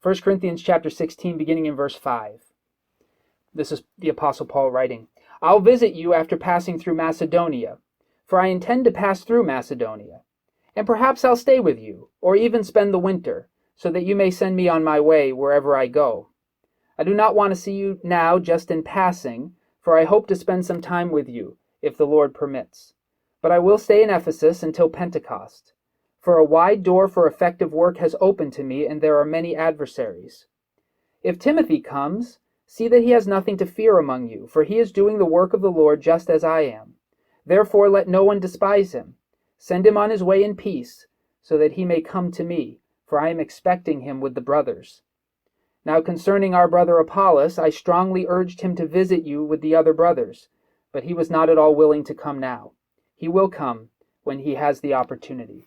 1 Corinthians chapter 16, beginning in verse 5. This is the Apostle Paul writing. I'll visit you after passing through Macedonia, for I intend to pass through Macedonia. And perhaps I'll stay with you, or even spend the winter, so that you may send me on my way wherever I go. I do not want to see you now just in passing, for I hope to spend some time with you, if the Lord permits. But I will stay in Ephesus until Pentecost. For a wide door for effective work has opened to me, and there are many adversaries. If Timothy comes, see that he has nothing to fear among you, for he is doing the work of the Lord just as I am. Therefore let no one despise him. Send him on his way in peace, so that he may come to me, for I am expecting him with the brothers. Now concerning our brother Apollos, I strongly urged him to visit you with the other brothers, but he was not at all willing to come now. He will come when he has the opportunity.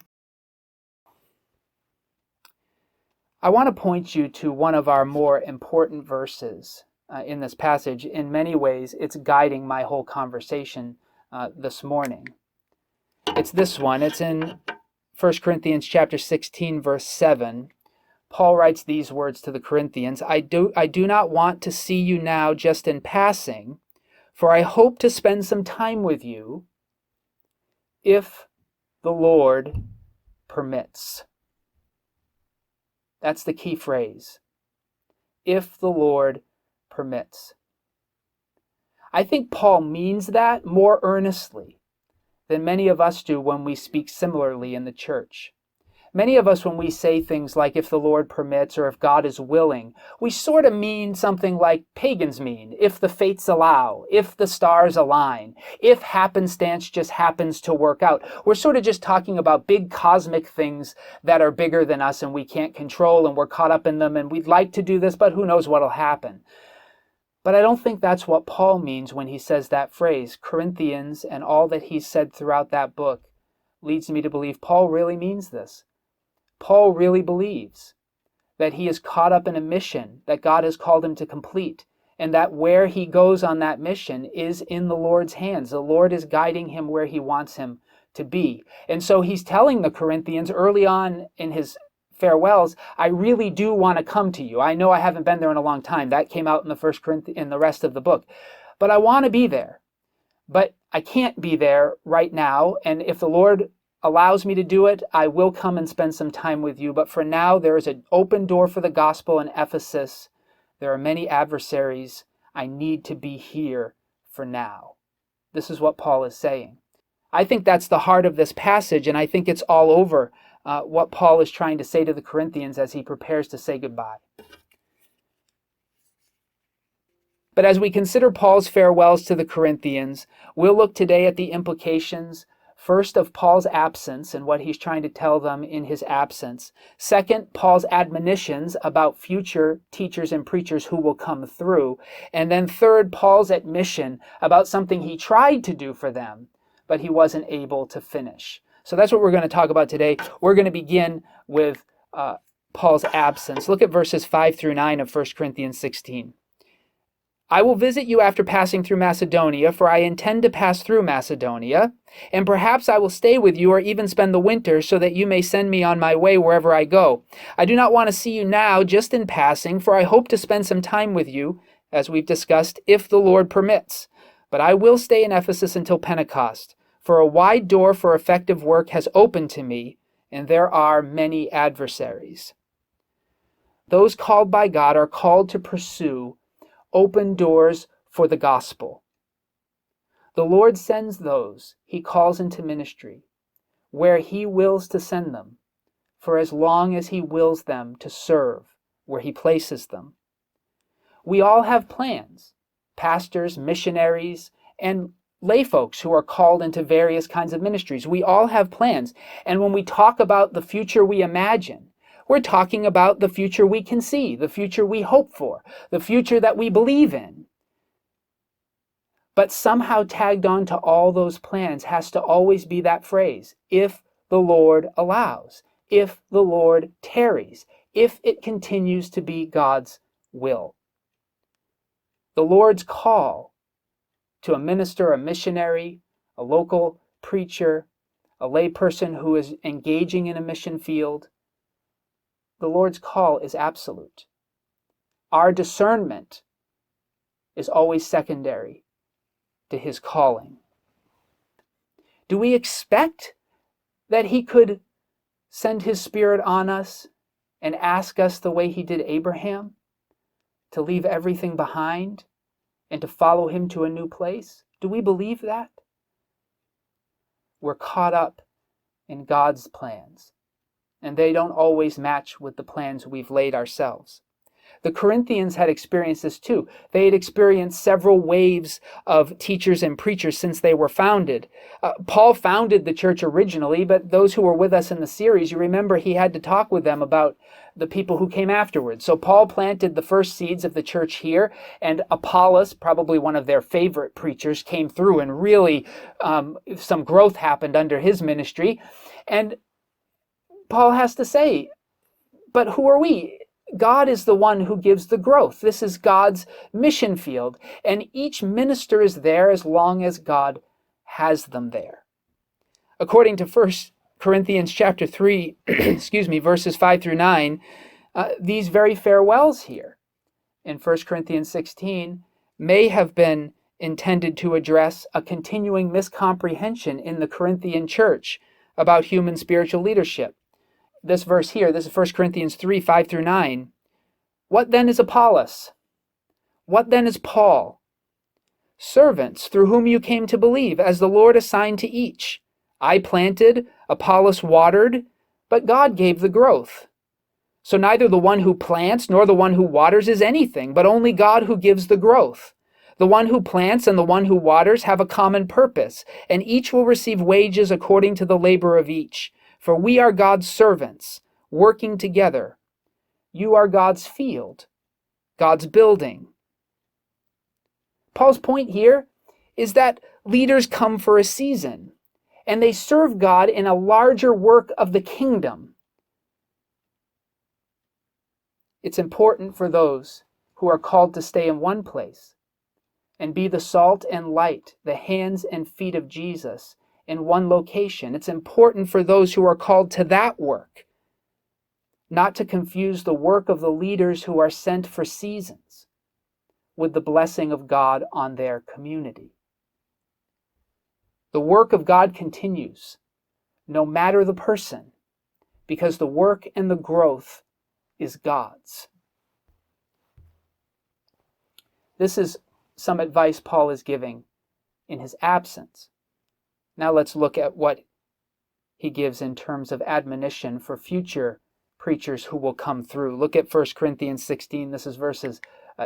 I want to point you to one of our more important verses in this passage. In many ways, it's guiding my whole conversation this morning. It's this one. It's in 1 Corinthians chapter 16, verse 7. Paul writes these words to the Corinthians, I do not want to see you now just in passing, for I hope to spend some time with you, if the Lord permits. That's the key phrase. If the Lord permits. I think Paul means that more earnestly than many of us do when we speak similarly in the church. Many of us, when we say things like, if the Lord permits, or if God is willing, we sort of mean something like pagans mean, if the fates allow, if the stars align, if happenstance just happens to work out. We're sort of just talking about big cosmic things that are bigger than us and we can't control, and we're caught up in them, and we'd like to do this, but who knows what'll happen. But I don't think that's what Paul means when he says that phrase. Corinthians and all that he's said throughout that book leads me to believe Paul really means this. Paul really believes that he is caught up in a mission that God has called him to complete, and that where he goes on that mission is in the Lord's hands. The Lord is guiding him where he wants him to be. And so he's telling the Corinthians early on in his farewells, I really do want to come to you. I know I haven't been there in a long time. That came out in the rest of the book. But I want to be there. But I can't be there right now. And if the Lord allows me to do it, I will come and spend some time with you. But for now, there is an open door for the gospel in Ephesus. There are many adversaries. I need to be here for now. This is what Paul is saying. I think that's the heart of this passage, and I think it's all over what Paul is trying to say to the Corinthians as he prepares to say goodbye. But as we consider Paul's farewells to the Corinthians, we'll look today at the implications, first, of Paul's absence and what he's trying to tell them in his absence. Second, Paul's admonitions about future teachers and preachers who will come through. And then third, Paul's admission about something he tried to do for them, but he wasn't able to finish. So that's what we're going to talk about today. We're going to begin with Paul's absence. Look at verses 5 through 9 of 1 Corinthians 16. I will visit you after passing through Macedonia, for I intend to pass through Macedonia, and perhaps I will stay with you or even spend the winter, so that you may send me on my way wherever I go. I do not want to see you now just in passing, for I hope to spend some time with you, as we've discussed, if the Lord permits. But I will stay in Ephesus until Pentecost, for a wide door for effective work has opened to me, and there are many adversaries. Those called by God are called to pursue open doors for the gospel. The Lord sends those he calls into ministry where he wills to send them, for as long as he wills them to serve where he places them. We all have plans, pastors, missionaries, and lay folks who are called into various kinds of ministries. We all have plans. And when we talk about the future we imagine, we're talking about the future we can see, the future we hope for, the future that we believe in. But somehow tagged on to all those plans has to always be that phrase, if the Lord allows, if the Lord tarries, if it continues to be God's will. The Lord's call to a minister, a missionary, a local preacher, a lay person who is engaging in a mission field, the Lord's call is absolute. Our discernment is always secondary to his calling. Do we expect that he could send his Spirit on us and ask us the way he did Abraham, to leave everything behind and to follow him to a new place? Do we believe that? We're caught up in God's plans, and they don't always match with the plans we've laid ourselves. The Corinthians had experienced this too. They had experienced several waves of teachers and preachers since they were founded. Paul founded the church originally, but those who were with us in the series, you remember he had to talk with them about the people who came afterwards. So Paul planted the first seeds of the church here, and Apollos, probably one of their favorite preachers, came through, and really some growth happened under his ministry. And Paul has to say, but who are we? God is the one who gives the growth. This is God's mission field, and each minister is there as long as God has them there. According to 1 Corinthians chapter 3, verses 5 through 9, these very farewells here in 1 Corinthians 16 may have been intended to address a continuing miscomprehension in the Corinthian church about human spiritual leadership. This verse here, this is 1 Corinthians 3, 5 through 9. What then is Apollos? What then is Paul? Servants through whom you came to believe, as the Lord assigned to each. I planted, Apollos watered, but God gave the growth. So neither the one who plants nor the one who waters is anything, but only God who gives the growth. The one who plants and the one who waters have a common purpose, and each will receive wages according to the labor of each. For we are God's servants, working together. You are God's field, God's building. Paul's point here is that leaders come for a season, and they serve God in a larger work of the kingdom. It's important for those who are called to stay in one place and be the salt and light, the hands and feet of Jesus in one location. It's important for those who are called to that work not to confuse the work of the leaders who are sent for seasons with the blessing of God on their community. The work of God continues, no matter the person, because the work and the growth is God's. This is some advice Paul is giving in his absence. Now let's look at what he gives in terms of admonition for future preachers who will come through. Look at 1 Corinthians 16. This is verses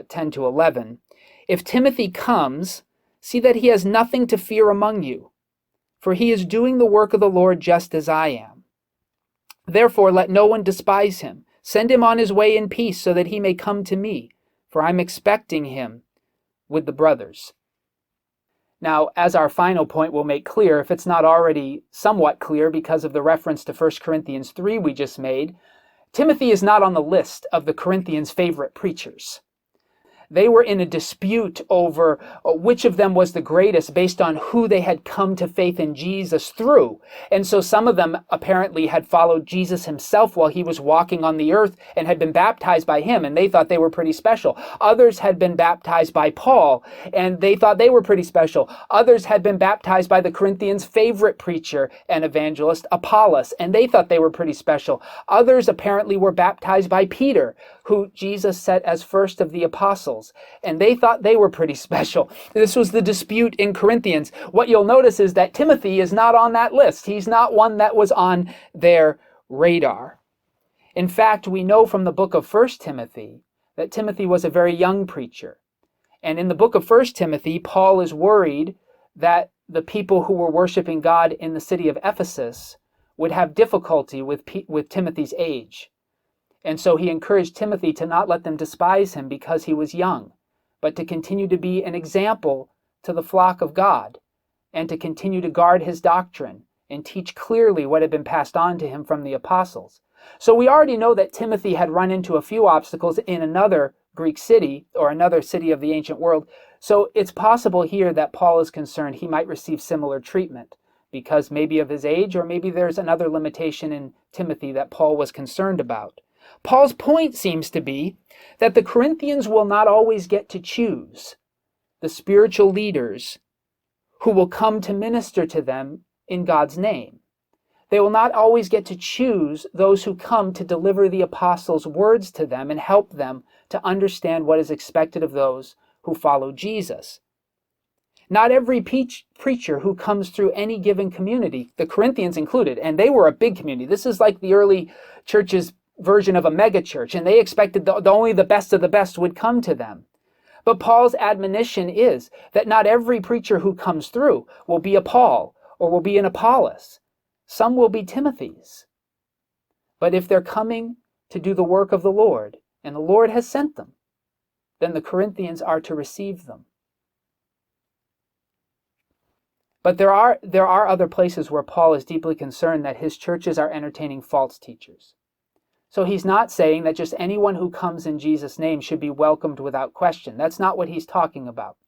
10 to 11. If Timothy comes, see that he has nothing to fear among you, for he is doing the work of the Lord just as I am. Therefore, let no one despise him. Send him on his way in peace so that he may come to me, for I'm expecting him with the brothers. Now, as our final point will make clear, if it's not already somewhat clear because of the reference to 1 Corinthians 3 we just made, Timothy is not on the list of the Corinthians' favorite preachers. They were in a dispute over which of them was the greatest based on who they had come to faith in Jesus through. And so some of them apparently had followed Jesus himself while he was walking on the earth and had been baptized by him, and they thought they were pretty special. Others had been baptized by Paul, and they thought they were pretty special. Others had been baptized by the Corinthians' favorite preacher and evangelist, Apollos, and they thought they were pretty special. Others apparently were baptized by Peter, who Jesus set as first of the apostles, and they thought they were pretty special. This was the dispute in Corinthians. What you'll notice is that Timothy is not on that list. He's not one that was on their radar. In fact, we know from the book of 1 Timothy that Timothy was a very young preacher. And in the book of 1 Timothy, Paul is worried that the people who were worshiping God in the city of Ephesus would have difficulty with Timothy's age. And so he encouraged Timothy to not let them despise him because he was young, but to continue to be an example to the flock of God, and to continue to guard his doctrine and teach clearly what had been passed on to him from the apostles. So we already know that Timothy had run into a few obstacles in another Greek city, or another city of the ancient world. So it's possible here that Paul is concerned he might receive similar treatment because maybe of his age, or maybe there's another limitation in Timothy that Paul was concerned about. Paul's point seems to be that the Corinthians will not always get to choose the spiritual leaders who will come to minister to them in God's name. They will not always get to choose those who come to deliver the apostles' words to them and help them to understand what is expected of those who follow Jesus. Not every preacher who comes through any given community, the Corinthians included, and they were a big community. This is like the early church's version of a mega church, and they expected only the best of the best would come to them. But Paul's admonition is that not every preacher who comes through will be a Paul or will be an Apollos. Some will be Timothys. But if they're coming to do the work of the Lord, and the Lord has sent them, then the Corinthians are to receive them. But there are other places where Paul is deeply concerned that his churches are entertaining false teachers. So he's not saying that just anyone who comes in Jesus' name should be welcomed without question. That's not what he's talking about.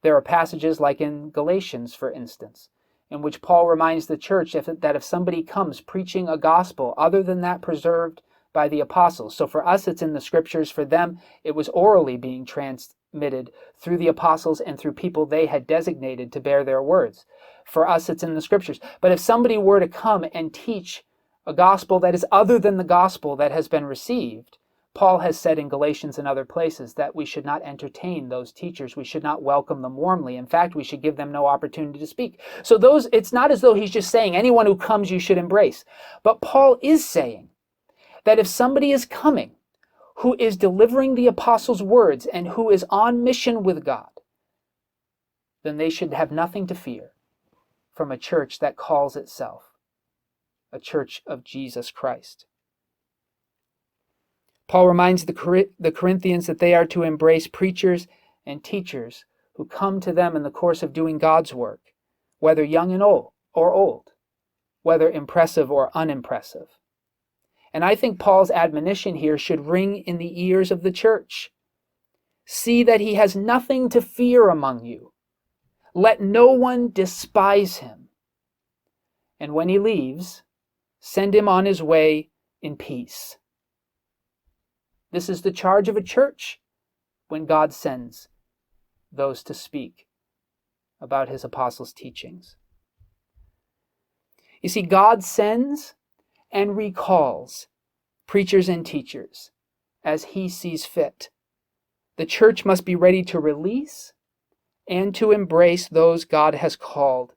There are passages like in Galatians, for instance, in which Paul reminds the church that if somebody comes preaching a gospel other than that preserved by the apostles, so for us it's in the scriptures, for them it was orally being transmitted through the apostles and through people they had designated to bear their words. For us it's in the scriptures. But if somebody were to come and teach a gospel that is other than the gospel that has been received, Paul has said in Galatians and other places that we should not entertain those teachers. We should not welcome them warmly. In fact, we should give them no opportunity to speak. So it's not as though he's just saying anyone who comes you should embrace. But Paul is saying that if somebody is coming who is delivering the apostles' words and who is on mission with God, then they should have nothing to fear from a church that calls itself a church of Jesus Christ. Paul reminds the Corinthians that they are to embrace preachers and teachers who come to them in the course of doing God's work, whether young and old, whether impressive or unimpressive. And I think Paul's admonition here should ring in the ears of the church. See that he has nothing to fear among you. Let no one despise him. And when he leaves, send him on his way in peace. This is the charge of a church when God sends those to speak about his apostles' teachings. You see, God sends and recalls preachers and teachers as he sees fit. The church must be ready to release and to embrace those God has called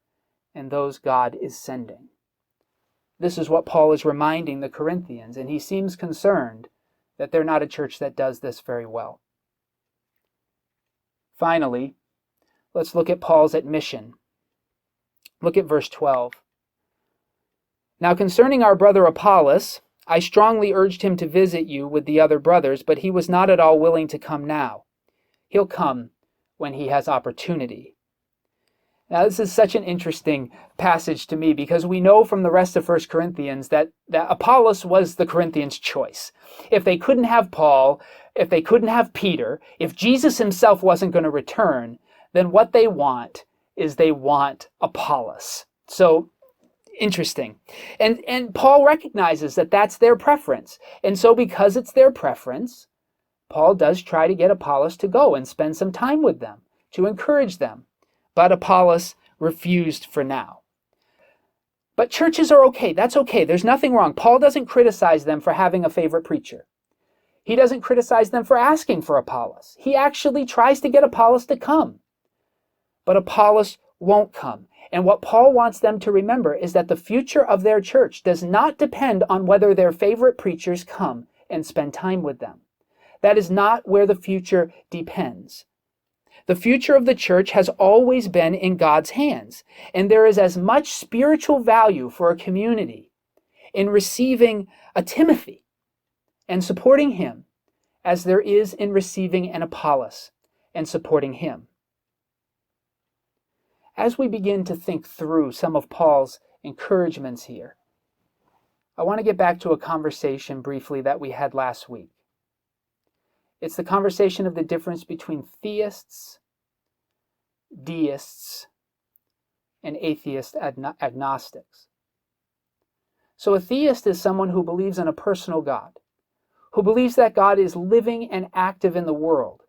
and those God is sending. This is what Paul is reminding the Corinthians, and he seems concerned that they're not a church that does this very well. Finally, let's look at Paul's admission. Look at verse 12. Now concerning our brother Apollos, I strongly urged him to visit you with the other brothers, but he was not at all willing to come now. He'll come when he has opportunity. Now, this is such an interesting passage to me because we know from the rest of 1 Corinthians that Apollos was the Corinthians' choice. If they couldn't have Paul, if they couldn't have Peter, if Jesus himself wasn't going to return, then what they want is they want Apollos. So, interesting. And Paul recognizes that that's their preference. And so because it's their preference, Paul does try to get Apollos to go and spend some time with them, to encourage them. But Apollos refused for now. But churches are okay. That's okay. There's nothing wrong. Paul doesn't criticize them for having a favorite preacher. He doesn't criticize them for asking for Apollos. He actually tries to get Apollos to come. But Apollos won't come. And what Paul wants them to remember is that the future of their church does not depend on whether their favorite preachers come and spend time with them. That is not where the future depends. The future of the church has always been in God's hands, and there is as much spiritual value for a community in receiving a Timothy and supporting him as there is in receiving an Apollos and supporting him. As we begin to think through some of Paul's encouragements here, I want to get back to a conversation briefly that we had last week. It's the conversation of the difference between theists, deists, and atheist agnostics. So a theist is someone who believes in a personal God, who believes that God is living and active in the world,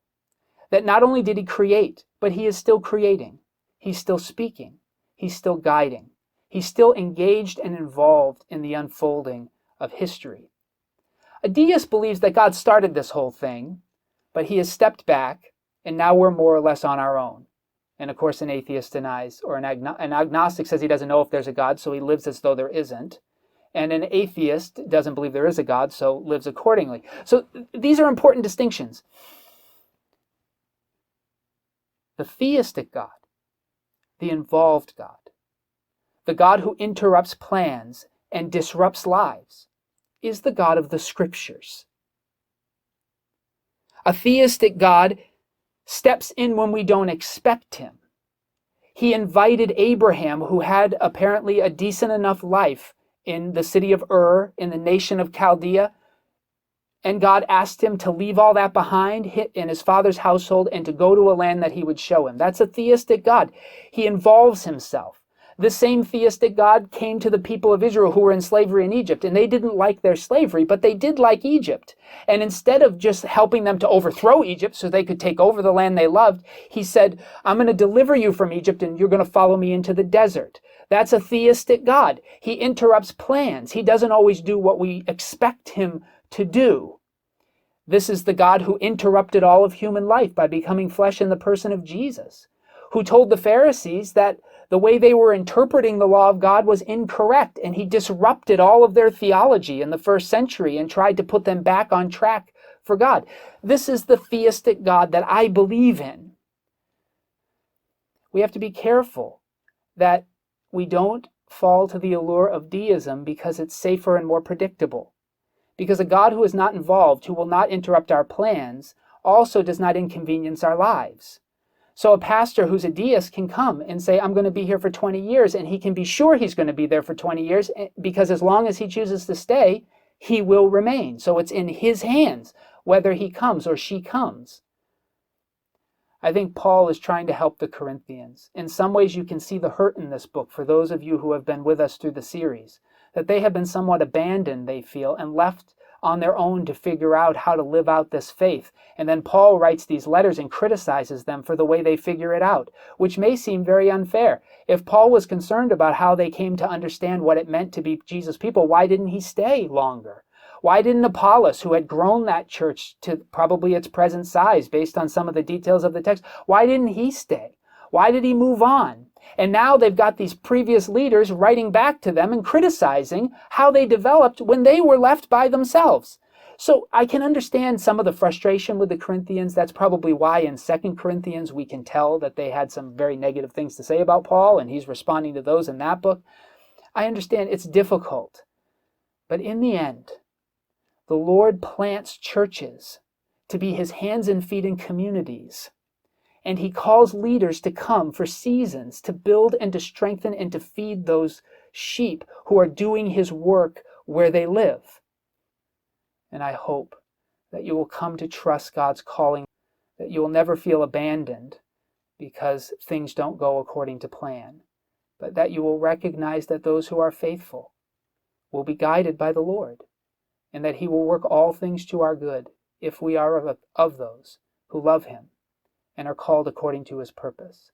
that not only did he create, but he is still creating, he's still speaking, he's still guiding, he's still engaged and involved in the unfolding of history. A deist believes that God started this whole thing, but he has stepped back, and now we're more or less on our own. And of course, an atheist denies, or an agnostic says he doesn't know if there's a God, so he lives as though there isn't. And an atheist doesn't believe there is a God, so lives accordingly. So these are important distinctions. The theistic God, the involved God, the God who interrupts plans and disrupts lives, is the God of the Scriptures. A theistic God steps in when we don't expect him. He invited Abraham, who had apparently a decent enough life in the city of Ur, in the nation of Chaldea, and God asked him to leave all that behind in his father's household and to go to a land that he would show him. That's a theistic God. He involves himself. The same theistic God came to the people of Israel who were in slavery in Egypt, and they didn't like their slavery, but they did like Egypt. And instead of just helping them to overthrow Egypt so they could take over the land they loved, he said, I'm going to deliver you from Egypt and you're going to follow me into the desert. That's a theistic God. He interrupts plans. He doesn't always do what we expect him to do. This is the God who interrupted all of human life by becoming flesh in the person of Jesus, who told the Pharisees that the way they were interpreting the law of God was incorrect, and he disrupted all of their theology in the first century and tried to put them back on track for God. This is the theistic God that I believe in. We have to be careful that we don't fall to the allure of deism because it's safer and more predictable. Because a God who is not involved, who will not interrupt our plans, also does not inconvenience our lives. So a pastor who's a deist can come and say, I'm going to be here for 20 years, and he can be sure he's going to be there for 20 years, because as long as he chooses to stay, he will remain. So it's in his hands whether he comes or she comes. I think Paul is trying to help the Corinthians. In some ways, you can see the hurt in this book for those of you who have been with us through the series, that they have been somewhat abandoned, they feel, and left on their own to figure out how to live out this faith. And then Paul writes these letters and criticizes them for the way they figure it out, which may seem very unfair. If Paul was concerned about how they came to understand what it meant to be Jesus' people, why didn't he stay longer? Why didn't Apollos, who had grown that church to probably its present size based on some of the details of the text, why didn't he stay? Why did he move on? And now they've got these previous leaders writing back to them and criticizing how they developed when they were left by themselves. So I can understand some of the frustration with the Corinthians. That's probably why in 2 Corinthians we can tell that they had some very negative things to say about Paul, and he's responding to those in that book. I understand it's difficult. But in the end, the Lord plants churches to be his hands and feet in communities. And he calls leaders to come for seasons to build and to strengthen and to feed those sheep who are doing his work where they live. And I hope that you will come to trust God's calling, that you will never feel abandoned because things don't go according to plan, but that you will recognize that those who are faithful will be guided by the Lord, and that he will work all things to our good if we are of those who love him and are called according to his purpose.